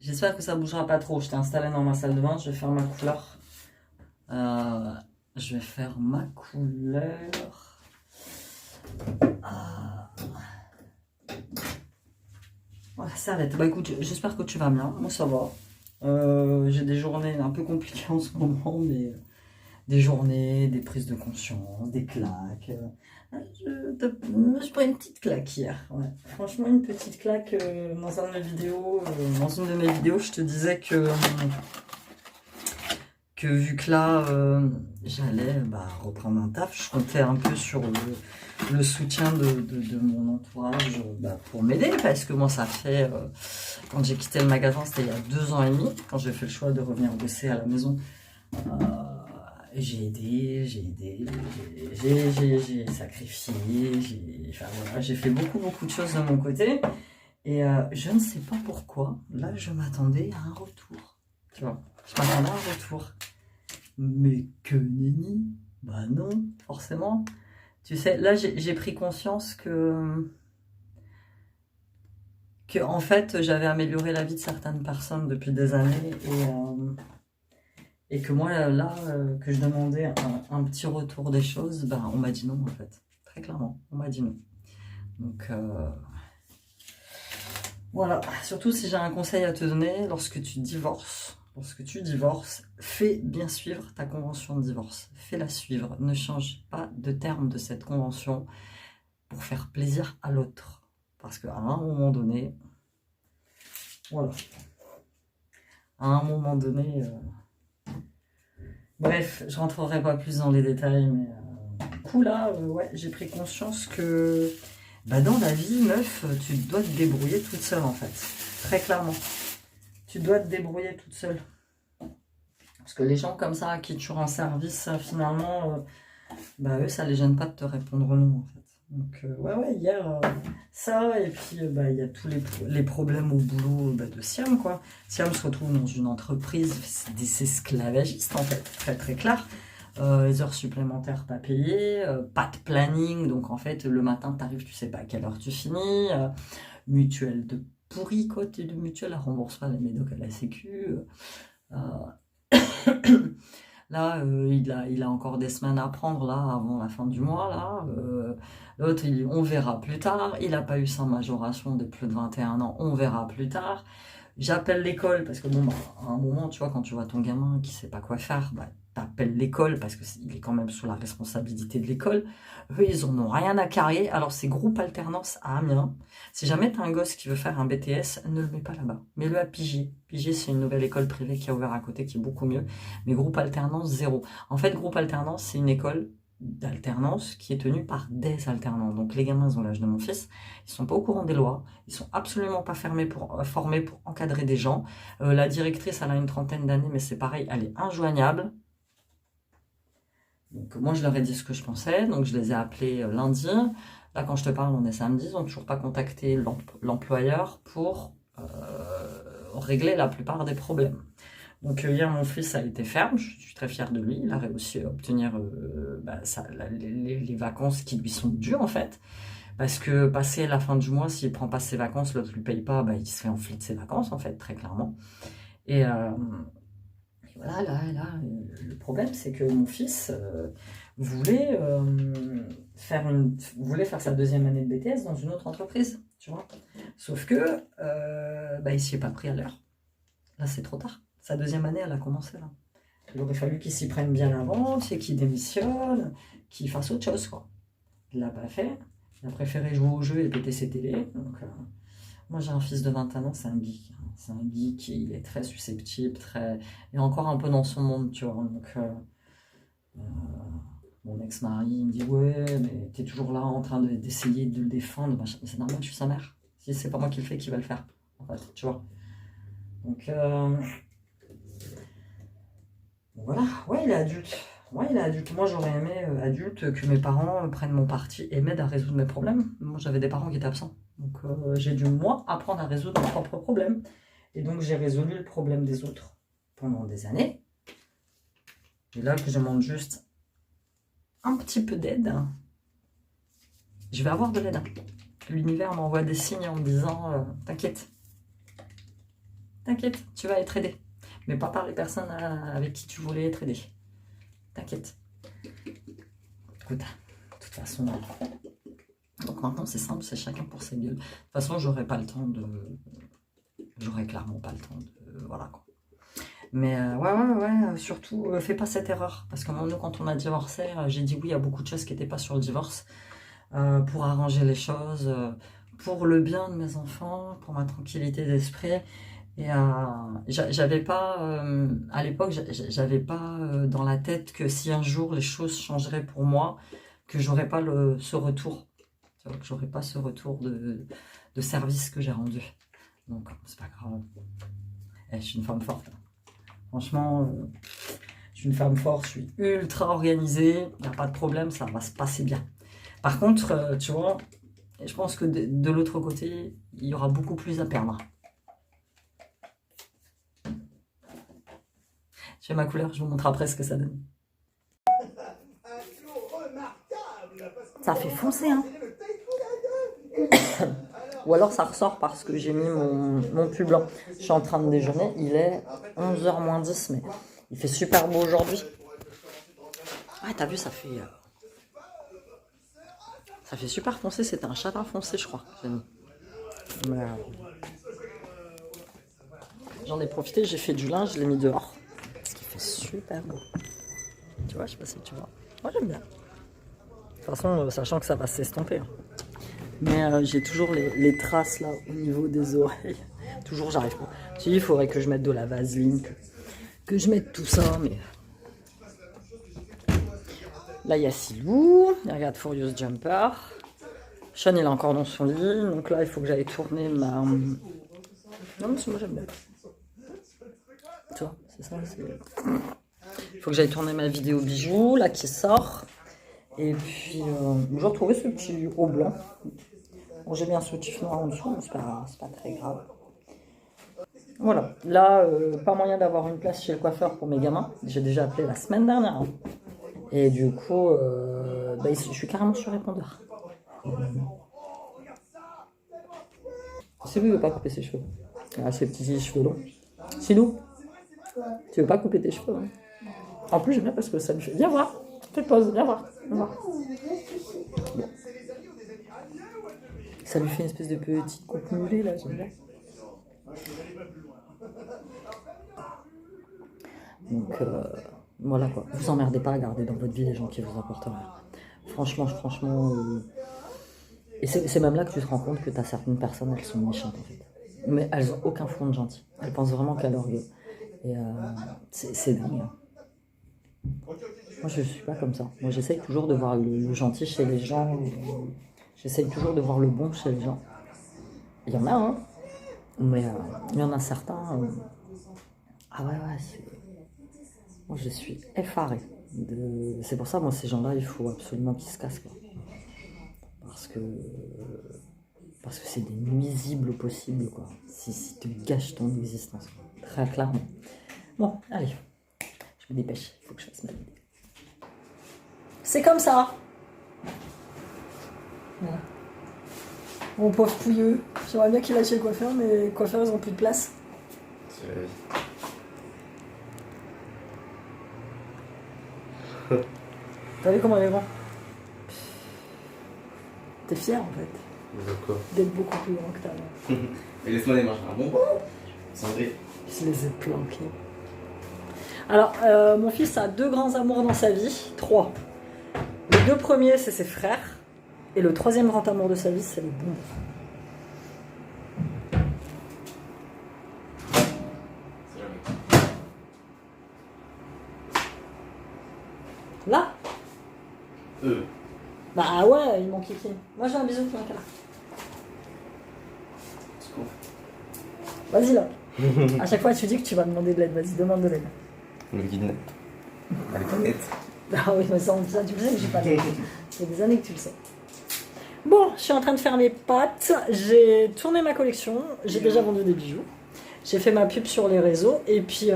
J'espère que ça bougera pas trop. Je t'ai installé dans ma salle de bain. Je vais faire ma couleur. Euh, je vais faire ma couleur. Ah. Voilà, ça arrête. Bah écoute, j'espère que tu vas bien. Moi ça va. J'ai des journées un peu compliquées en ce moment, mais des journées, des prises de conscience, des claques. Je prends une petite claque hier. Ouais. Franchement, une petite claque dans dans une de mes vidéos, je te disais que vu que là, j'allais reprendre un taf, je comptais un peu sur le soutien de mon entourage pour m'aider, parce que moi, ça fait, quand j'ai quitté le magasin, c'était il y a 2 ans et demi, quand j'ai fait le choix de revenir bosser à la maison. J'ai aidé, j'ai sacrifié, enfin, voilà, j'ai fait beaucoup de choses de mon côté. Et je ne sais pas pourquoi, là, je m'attendais à un retour. Tu vois, je m'attendais à un retour. Mais que nenni. Bah non, forcément. Tu sais, là, j'ai pris conscience que en fait, j'avais amélioré la vie de certaines personnes depuis des années et que moi, là, que je demandais un petit retour des choses, on m'a dit non, en fait. Très clairement, on m'a dit non. Donc, voilà. Surtout si j'ai un conseil à te donner, lorsque tu divorces, fais bien suivre ta convention de divorce. Fais-la suivre. Ne change pas de terme de cette convention pour faire plaisir à l'autre. Parce qu'à un moment donné, voilà. À un moment donné, bref, je rentrerai pas plus dans les détails, mais du coup là, ouais, j'ai pris conscience que dans la vie, meuf, tu dois te débrouiller toute seule en fait. Très clairement. Tu dois te débrouiller toute seule. Parce que les gens comme ça, à qui tu rends service, finalement, eux, ça les gêne pas de te répondre non, en fait. Donc, ouais, hier, ça, et puis, il y a tous les problèmes au boulot de Siam, quoi. Siam se retrouve dans une entreprise, c'est des esclavagistes, en fait, très, très clair. Les heures supplémentaires pas payées, pas de planning, donc en fait, le matin, t'arrives, tu sais pas à quelle heure tu finis, mutuelle de pourri, quoi, t'es de mutuelle, elle rembourse pas les médocs à la sécu, là, il a encore des semaines à prendre là avant la fin du mois. Là, l'autre, on verra plus tard. Il n'a pas eu sa majoration de plus de 21 ans. On verra plus tard. J'appelle l'école parce que à un moment, tu vois, quand tu vois ton gamin qui sait pas quoi faire, t'appelles l'école parce que il est quand même sous la responsabilité de l'école. Eux, ils en ont rien à carrer. Alors, c'est groupe alternance à Amiens. Si jamais t'as un gosse qui veut faire un BTS, ne le mets pas là-bas. Mets-le à Pigier. Pigier, c'est une nouvelle école privée qui a ouvert à côté, qui est beaucoup mieux. Mais groupe alternance, zéro. En fait, groupe alternance, c'est une école d'alternance qui est tenue par des alternants. Donc les gamins, ils ont l'âge de mon fils, ils sont pas au courant des lois, ils sont absolument pas formés pour encadrer des gens. La directrice, elle a une trentaine d'années, mais c'est pareil, elle est injoignable. Donc moi, je leur ai dit ce que je pensais, donc je les ai appelés lundi. Là, quand je te parle, on est samedi, ils n'ont toujours pas contacté l'employeur pour régler la plupart des problèmes. Donc hier, mon fils a été ferme, je suis très fière de lui. Il a réussi à obtenir les vacances qui lui sont dues en fait. Parce que passé la fin du mois, s'il prend pas ses vacances, l'autre lui paye pas, il se fait enfler de ses vacances en fait, très clairement. Et voilà, le problème c'est que mon fils voulait, voulait faire sa deuxième année de BTS dans une autre entreprise, tu vois. Sauf que il s'y est pas pris à l'heure. Là, c'est trop tard. Sa deuxième année, elle a commencé là. Il aurait fallu qu'il s'y prenne bien avant, qu'il démissionne, qu'il fasse autre chose, quoi. Il l'a pas fait. Il a préféré jouer au jeu et péter ses télés. Donc, moi, j'ai un fils de 21 ans, c'est un geek. C'est un geek, il est très susceptible, il est encore un peu dans son monde, tu vois. Donc, mon ex-mari me dit ouais, mais t'es toujours là en train d'essayer de le défendre. C'est normal, je suis sa mère. Si c'est pas moi qui le fais, qui va le faire, en fait, tu vois. Donc, voilà, ouais, il est adulte. Ouais, il est adulte. Moi, j'aurais aimé, adulte, que mes parents prennent mon parti et m'aident à résoudre mes problèmes. Moi, j'avais des parents qui étaient absents. Donc, j'ai dû, moi, apprendre à résoudre mes propres problèmes. Et donc, j'ai résolu le problème des autres pendant des années. Et là, que je demande juste un petit peu d'aide, je vais avoir de l'aide. L'univers m'envoie des signes en me disant t'inquiète, T'inquiète, tu vas être aidé. Mais pas par les personnes avec qui tu voulais être aidé. T'inquiète. Écoute, de toute façon... Donc maintenant, c'est simple, c'est chacun pour sa gueule. De toute façon, j'aurais pas le temps de... J'aurais clairement pas le temps de... Voilà, quoi. Mais ouais, surtout, fais pas cette erreur. Parce que nous, quand on a divorcé, j'ai dit oui à beaucoup de choses qui n'étaient pas sur le divorce. Pour arranger les choses, pour le bien de mes enfants, pour ma tranquillité d'esprit. Et j'avais pas, à l'époque, j'avais pas dans la tête que si un jour les choses changeraient pour moi, que j'aurais pas ce retour. Tu vois, que j'aurais pas ce retour de service que j'ai rendu. Donc, c'est pas grave. Je suis une femme forte. Franchement, je suis une femme forte, je suis ultra organisée, il n'y a pas de problème, ça va se passer bien. Par contre, tu vois, je pense que de l'autre côté, il y aura beaucoup plus à perdre. Je fais ma couleur, je vous montre après ce que ça donne. Ça fait foncer, hein. Ou alors ça ressort parce que j'ai mis mon pull blanc. Je suis en train de déjeuner, il est 11h moins 10, mais il fait super beau aujourd'hui. Ouais, t'as vu, ça fait super foncé, c'était un châtain foncé, je crois. J'en ai profité, j'ai fait du linge, je l'ai mis dehors. Parce qu'il fait super beau. Tu vois, je sais pas si tu vois. Moi, j'aime bien. De toute façon, sachant que ça va s'estomper. Hein. Mais j'ai toujours les traces là au niveau des oreilles. Toujours, j'arrive pas. Si, il faudrait que je mette de la vaseline, que je mette tout ça, mais... Là, il y a Silou. Il regarde Furious Jumper. Sean, il est encore dans son lit. Donc là, il faut que j'aille tourner ma... Non, mais moi, j'aime bien. Tu vois, c'est ça. Il faut que j'aille tourner ma vidéo bijoux, là, qui sort. Et puis, j'ai retrouvé ce petit haut blanc. Bon, j'ai mis un soutif noir en dessous, mais c'est pas très grave. Voilà, là, pas moyen d'avoir une place chez le coiffeur pour mes gamins. J'ai déjà appelé la semaine dernière. Hein. Et du coup, je suis carrément sur répondeur. C'est lui qui veut pas couper ses cheveux. Ah, ses petits cheveux longs. Sinou, tu veux pas couper tes cheveux hein. En plus, j'aime bien parce que ça lui fait... Viens voir, fais pause, viens voir. Bon. Ça lui fait une espèce de petite coupe mulet, là, j'aime bien. Donc, voilà quoi. Vous emmerdez pas à garder dans votre vie les gens qui vous apportent rien. Franchement... Et c'est même là que tu te rends compte que t'as certaines personnes, elles sont méchantes en fait. Mais elles ont aucun fond de gentil. Elles pensent vraiment qu'à leur gueule. Et c'est dingue. Hein. Moi, je suis pas comme ça. Moi, j'essaye toujours de voir le gentil chez les gens. J'essaye toujours de voir le bon chez les gens. Il y en a, hein. Mais il y en a certains... Ah ouais, moi, je suis effarée. C'est pour ça, moi, ces gens-là, il faut absolument qu'ils se cassent, quoi. Parce que c'est des nuisibles possibles, quoi. Si tu gâches ton existence, quoi. Très clairement. Bon, allez. Je me dépêche, il faut que je fasse ma vidéo. C'est comme ça. Voilà. Mon pauvre pouilleux. J'aimerais bien qu'il aille chez le coiffeur, mais les coiffeurs, ils ont plus de place. C'est la vie. T'as vu comment elle est grand? T'es fier en fait. De quoi? D'être beaucoup plus grand que ta mère. Mais laisse-moi les manger un bon. Cendré. Je les ai planqués. Alors, mon fils a 2 grands amours dans sa vie. 3. Les 2 premiers, c'est ses frères. Et le 3e grand amour de sa vie, c'est les bonbons. Là? Bah ouais, ils m'ont kické. Moi j'ai un bisou qui manque là. C'est cool. Vas-y là. À chaque fois tu dis que tu vas demander de l'aide, vas-y, demande de l'aide. Le guide. Avec la tête. Ah oui, mais ça tu le sais que j'ai pas d'aide. Ça fait des années que tu le sais. Bon, je suis en train de faire mes pâtes. J'ai tourné ma collection. J'ai déjà vendu des bijoux. J'ai fait ma pub sur les réseaux. Et puis,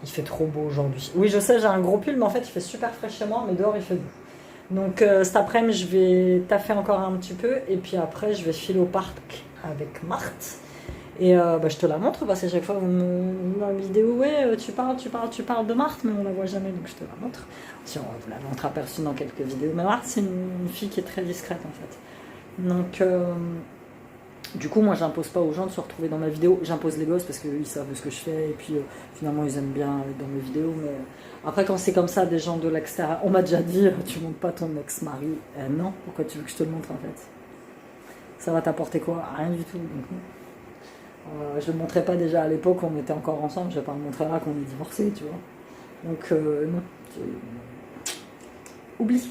il fait trop beau aujourd'hui. Oui, je sais, j'ai un gros pull, mais en fait, il fait super frais chez moi. Mais dehors, il fait beau. Donc, cet après-midi, je vais taffer encore un petit peu. Et puis après, je vais filer au parc avec Marthe. Et je te la montre parce qu'à chaque fois, vous me dans la vidéo, ouais, tu parles de Marthe, mais on la voit jamais, donc je te la montre. Si vous l'avez entreaperçue dans quelques vidéos. Mais Marthe, c'est une fille qui est très discrète en fait. Donc, du coup, moi, j'impose pas aux gens de se retrouver dans ma vidéo. J'impose les gosses parce qu'ils savent ce que je fais et puis finalement, ils aiment bien être dans mes vidéos. Mais après, quand c'est comme ça, des gens de l'extérieur, on m'a déjà dit, tu montres pas ton ex-mari. Non, pourquoi tu veux que je te le montre en fait? Ça va t'apporter quoi? Rien du tout. Donc, je le montrais pas déjà à l'époque, on était encore ensemble, je vais pas le montrer là qu'on est divorcés, tu vois. Donc, non. Oublie.